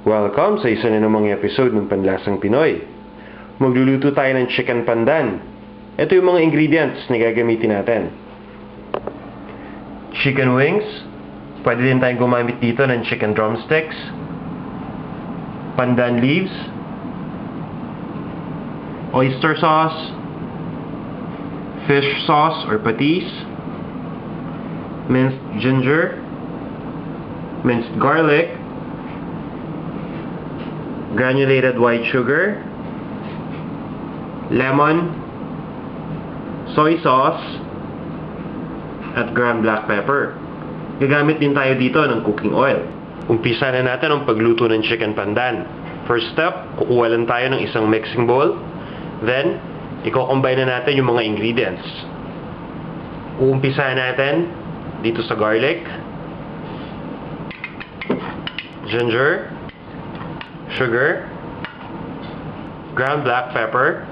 Welcome sa isa na namang episode ng Panlasang Pinoy. Magluluto tayo ng chicken pandan. Ito yung mga ingredients na gagamitin natin. Chicken wings. Pwede din tayong gumamit dito ng chicken drumsticks. Pandan leaves. Oyster sauce. Fish sauce or patis. Minced ginger. Minced garlic. Granulated white sugar, lemon, soy sauce, at ground black pepper. Gagamit din tayo dito ng cooking oil. Umpisa na natin ang pagluto ng chicken pandan. First step, kukuha lang tayo ng isang mixing bowl. Then, i-combine na natin yung mga ingredients. Uumpisa natin dito sa garlic, ginger, sugar, ground black pepper.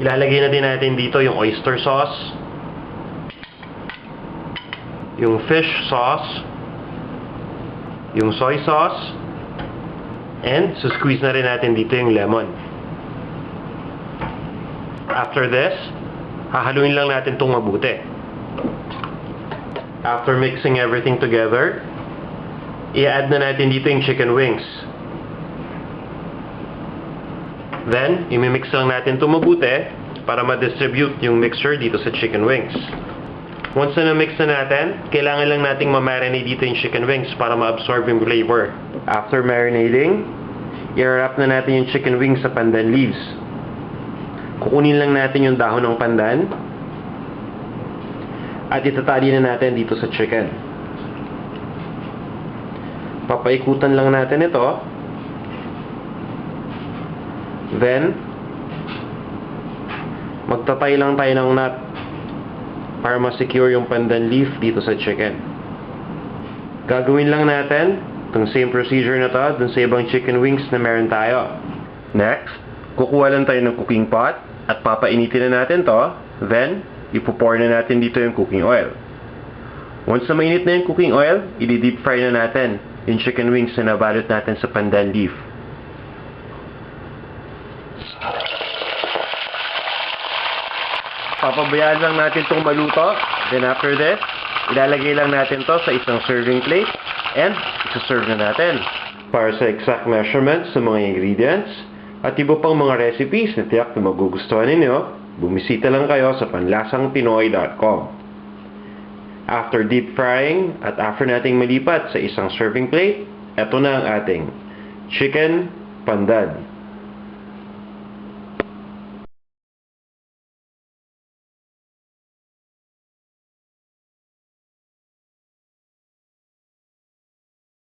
Ilalagay na din natin dito yung oyster sauce, yung fish sauce, yung soy sauce, and squeeze na rin natin dito yung lemon. After this, hahaluin lang natin itong mabuti. After mixing everything together, i-add na natin dito yung chicken wings. Then, imimix lang natin ito mabuti para ma-distribute yung mixture dito sa chicken wings. Once na na-mix na natin, kailangan lang nating ma-marinate dito yung chicken wings para ma-absorb yung flavor. After marinating, i-wrap na natin yung chicken wings sa pandan leaves. Kukunin lang natin yung dahon ng pandan at itatali na natin dito sa chicken. Papaikutan lang natin ito. Then, magtatay lang tayo ng nut para ma-secure yung pandan leaf dito sa chicken. Gagawin lang natin itong same procedure na to dun sa ibang chicken wings na meron tayo. Next, kukuha lang tayo ng cooking pot at papainitin na natin to. Then, ipo-pour na natin dito yung cooking oil. Once na mainit na yung cooking oil, i-deep fry na natin yung chicken wings na nabalot natin sa pandan leaf. Papabayaan lang natin itong maluto. Then after this, ilalagay lang natin to sa isang serving plate and isa-serve na natin. Para sa exact measurements sa mga ingredients at iba pang mga recipes na tiyak na magugustuhan ninyo, bumisita lang kayo sa panlasangpinoy.com. After deep frying at after nating malipat sa isang serving plate, eto na ang ating chicken pandan.